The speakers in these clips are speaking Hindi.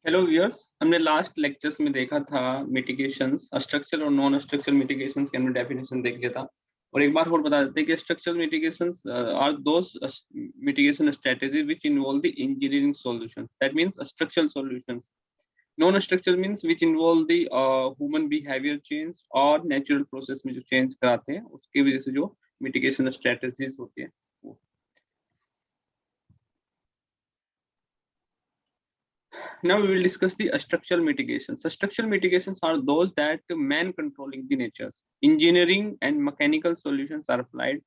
हेलो व्यूअर्स, हमने लास्ट लेक्चर्स में देखा था मिटिगेशंस, स्ट्रक्चरल और नॉन स्ट्रक्चरल मिटिगेशंस के हमने डेफिनेशन देख लिया था। और एक बार और बता देते हैं कि structural mitigations are those mitigation strategies which involve the engineering solution, that means structural solutions. Non structural means which involve the human behaviour change और नेचुरल प्रोसेस में जो चेंज कराते हैं उसकी वजह से जो मिटिगेशन स्ट्रेटजीज होती है वो। Now we will discuss the structural mitigations. The structural mitigations are those that man controlling the natures. Engineering and mechanical solutions are applied.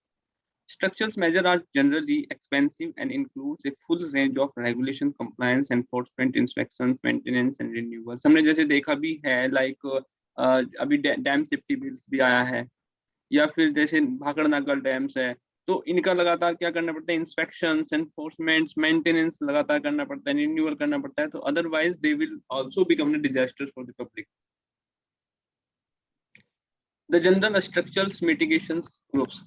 Structural measures are generally expensive and includes a full range of regulation, compliance, enforcement, inspections, maintenance and renewals. हमने जैसे देखा भी है like अभी डैम सेफ्टी बिल्स भी आया है, या फिर जैसे भाखड़ नागल डैम्स है, तो इनका लगातार क्या करना पड़ता है, इंस्पेक्शन, एनफोर्समेंट, मेंटेनेंस लगातार करना पड़ता है, रिन्यूअल करना पड़ता है, तो otherwise they will also become a disaster for the public. The general structural mitigation groups,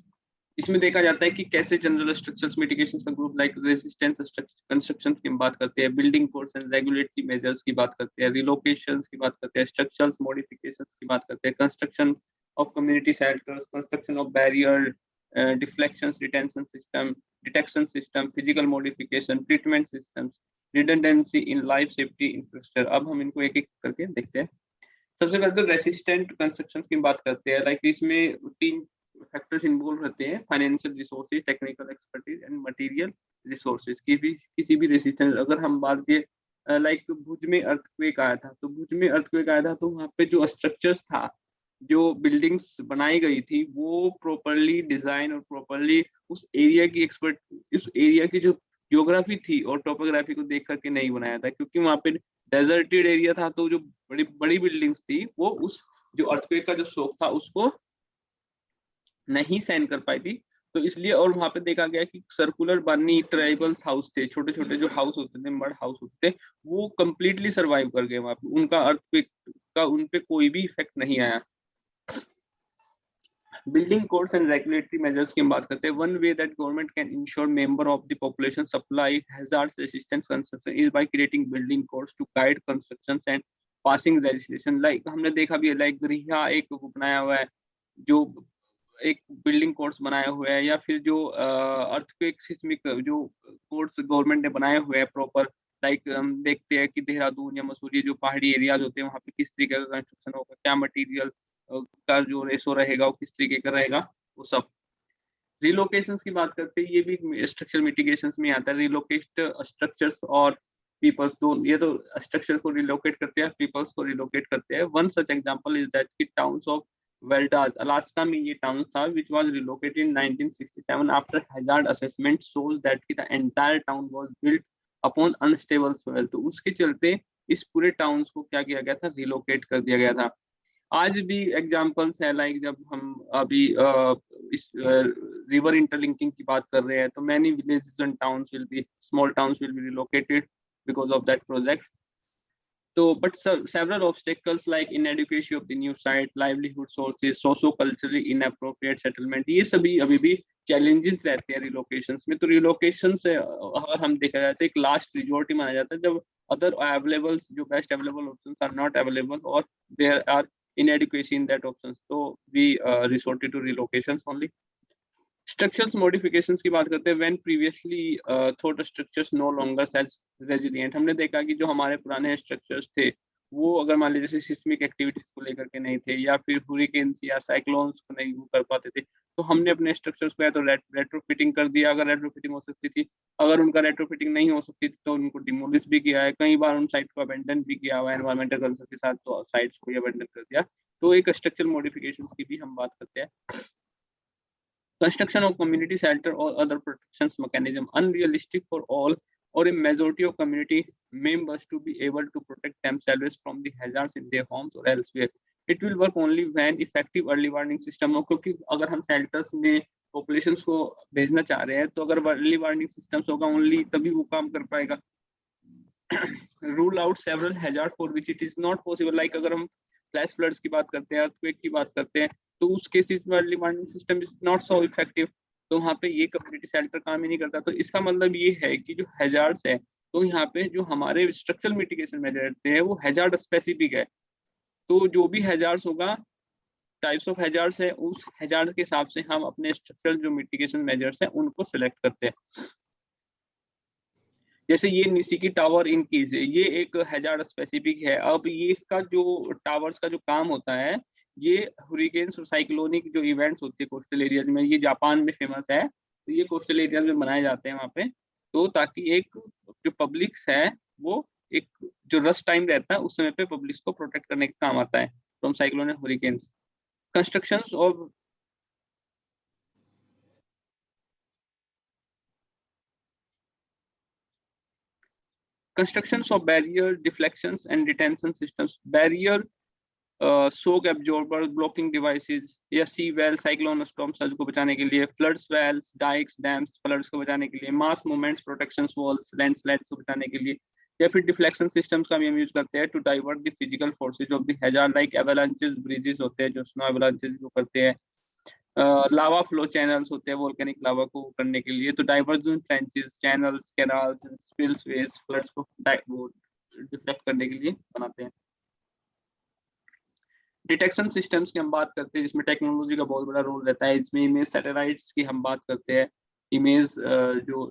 इसमें देखा जाता है कि कैसे जनरल स्ट्रक्चरल मिटिगेशन का ग्रुप लाइक रेजिस्टेंस कंस्ट्रक्शन की बात करते हैं, building codes and regulatory measures की बात करते हैं, रिलोकेशंस की बात करते हैं, स्ट्रक्चरल मॉडिफिकेशंस की बात करते हैं, construction of community shelters, construction of barrier, deflections, detection system, physical modification, treatment systems, redundancy in life safety infrastructure। अब हम इनको एक एक करके देखते हैं। सबसे पहले तो रेसिस्टेंट कंस्ट्रक्शन की बात करते हैं, लाइक इसमें तीन फैक्टर्स इन्वॉल्व रहते हैं, financial resources, technical expertise and material resources की भी। किसी भी रेसिस्टेंस, अगर हम बात करें लाइक भुज में अर्थक्वेक आया था, तो भुज में अर्थक्वेक आया था तो वहाँ पे जो स्ट्रक्चर्स था, जो बिल्डिंग्स बनाई गई थी, वो प्रॉपरली डिजाइन और प्रॉपरली उस एरिया की इस एरिया की जो जियोग्राफी थी और टोपोग्राफी को देख करके नहीं बनाया था, क्योंकि वहाँ पे डेजर्टेड एरिया था, तो जो बड़ी बड़ी बिल्डिंग्स थी वो उस जो अर्थक्वेक का जो शोक था उसको नहीं सहन कर पाई थी। तो इसलिए, और वहां पे देखा गया कि सर्कुलर बनी ट्राइबल्स हाउस थे, छोटे छोटे जो हाउस होते थे, मड हाउस होते थे, वो कंप्लीटली सरवाइव कर गए वहां पे, उनका अर्थक्वेक का उन पे कोई भी इफेक्ट नहीं आया। Building codes and regulatory measures की बात करते हैं। One way that government can ensure member of the population supply hazards resistance construction is by creating building codes to guide construction and passing legislation. Like हमने देखा भी है, लाइक गृहिया एक बनाया हुआ है, जो एक बिल्डिंग कोड्स बनाए हुए हैं, या फिर जो अर्थक्वेक सिस्मिक जो कोड्स गवर्नमेंट ने बनाए हुए हैं प्रॉपर। लाइक हम देखते हैं कि देहरादून या मसूरी जो पहाड़ी एरियाज होते हैं, वहाँ पे किस तरीके का कंस्ट्रक्शन होगा, क्या मटेरियल का जो रेशो रहेगा वो किस तरीके का रहेगा, वो सब। रिलोकेशंस की बात करते हैं, ये भी स्ट्रक्चर मिटिगेशंस में आता है। रिलोकेट स्ट्रक्चर्स और पीपल्स, दो ये तो स्ट्रक्चर को रिलोकेट करते हैं, पीपल्स को रिलोकेट करते हैं। One such example is that कि टाउन्स ऑफ वेल्डास अलास्का में ये टाउन था which was relocated in 1967 after hazard assessment shows that the entire town was built upon unstable soil। तो उसके चलते इस पूरे टाउन्स को क्या किया गया था, रिलोकेट कर दिया गया था। आज भी एग्जांपल्स है, लाइक जब हम अभी इस रिवर इंटरलिंकिंग की बात कर रहे हैं, तो many villages and towns will be small towns will be relocated because of that project. तो but several obstacles like inadequacy of the new site, livelihood sources, socio-culturally inappropriate settlement, ये सभी अभी भी challenges रहते हैं रिलोकेशंस में। तो रिलोकेशन से अगर हम देखा जाए तो एक लास्ट रिजोर्ट ही माना जाता है, जब अदर अवेलेबल जो best available options are not available और there are inadequacy in that options, तो we resorted to relocations only। Structural modifications की बात करते हैं। When previously thought structures no longer as resilient, हमने देखा कि जो हमारे पुराने स्ट्रक्चर्स थे वो अगर मान लीजिए सिस्मिक एक्टिविटीज को लेकर के नहीं थे, या फिर हुरिकेन्स या साइक्लोन्स को नहीं वो कर पाते थे, तो हमने अपने स्ट्रक्चर्स को या तो रेट्रोफिटिंग कर दिया अगर रेट्रोफिटिंग हो सकती थी, अगर उनका रेट्रोफिटिंग नहीं हो सकती थी तो उनको डिमोलिश भी किया है, कई बार उन साइट को अबेंडन भी किया हुआ है एनवायरमेंटल कंसर्न के साथ, तो साइट्स को अबेंडन कर दिया। तो एक स्ट्रक्चरल मॉडिफिकेशन की भी हम बात करते हैं। Construction of community shelter or other protections mechanism unrealistic for all or a majority of community members to be able to protect themselves from the hazards in their homes or elsewhere। It will work only when effective early warning system हो, क्योंकि अगर हम shelters में populations को भेजना चाह रहे हैं तो अगर early warning systems होगा only तभी वो काम कर पाएगा। Rule out several hazard for which it is not possible, like अगर हम फ्लैश फ्लड्स की बात करते हैं, अर्थक्वेक की बात करते हैं, तो उस केसेस में early warning system is not so effective, तो वहाँ पे ये कम्युनिटी शेल्टर काम ही नहीं करता। तो इसका मतलब ये है कि जो हैजार्ड्स है तो यहाँ पे जो हमारे स्ट्रक्चरल मिटिगेशन मेजर रहते हैं वो हैजार्ड स्पेसिफिक है। तो जो भी हैजार्ड्स होगा, टाइप्स ऑफ हैजार्ड्स है, उस हैजार्ड के हिसाब से हम अपने स्ट्रक्चरल जो मिटिगेशन मेजर्स हैं उनको सिलेक्ट करते हैं। जैसे ये निसिकी टावर इन कीज है, ये एक हैजार्ड स्पेसिफिक है। अब ये इसका जो टावर्स का जो काम होता है, ये हुरिकेन्स और साइक्लोनिक जो इवेंट्स होते हैं कोस्टल एरियाज में, ये जापान में फेमस है, तो ये कोस्टल एरियाज में बनाए जाते हैं वहाँ पे। तो ताकि एक जो पब्लिक्स है वो एक जो रश टाइम रहता है उस समय पे पब्लिक्स को प्रोटेक्ट करने का काम आता है from cyclone and hurricanes. Constructions of barrier deflections and detention systems, barrier shock absorber, blocking devices या sea wall cyclone storm surge को बचाने के लिए, floods walls, dikes, dams, floods को बचाने के लिए, mass movements protection walls, landslides को बचाने के लिए, या फिर डिफ्लेक्शन सिस्टम्स का भी हम यूज करते हैं to divert the physical forces of the hazard, like avalanches, bridges होते हैं जो स्नो एवलांचेस को करते हैं, लावा फ्लो चैनल्स होते हैं वोल्केनिक लावा को करने के लिए, तो diversion trenches, channels, canals, spillways floods को डिफ्लेक्ट करने के लिए बनाते हैं। डिटेक्शन सिस्टम्स की हम बात करते हैं जिसमें टेक्नोलॉजी का बहुत बड़ा रोल रहता है। इसमें इमेज सैटेलाइट्स की हम बात करते हैं, इमेज जो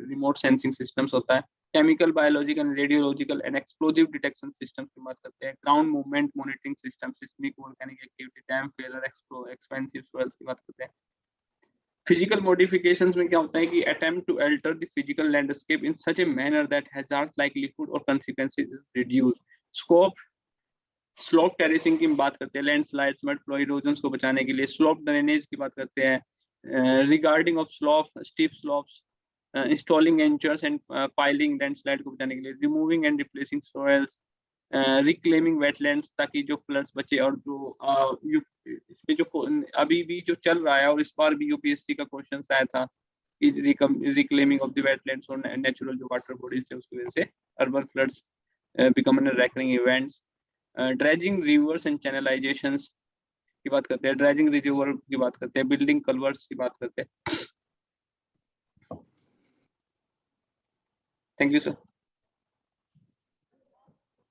रिमोट सेंसिंग सिस्टम्स होता है, chemical, biological, radiological and explosive detection system की बात करते हैं, ground movement monitoring system, seismic volcanic activity, dam failure, expensive soils की बात करते हैं। फिजिकल मॉडिफिकेशंस में क्या होता है कि attempt to alter the physical landscape in such a manner that hazards livelihood और consequences is reduced. Scope slope terracing की बात करते हैं, लैंडस्लाइड्स, मड फ्लो, इरोजन्स को बचाने के लिए। स्लोप ड्रेनेज की बात करते हैं, regrading of slope, steep slopes, installing anchors and piling landslide को बचाने के लिए, removing and replacing soils, reclaiming wetlands ताकि जो फ्लड्स बचे, और जो इसमें जो अभी भी जो चल रहा है और इस बार भी यूपीएससी का क्वेश्चन आया था, रिक्लेमिंग ऑफ द वेटलैंड्स और नेचुरल जो वाटर बॉडीज थे उसकी वजह से urban floods become recurring events. Dredging rivers and channelizations की बात करते हैं, ड्रेजिंग रिवर की बात करते हैं, बिल्डिंग कल्वर्ट्स की बात करते हैं। Thank you sir.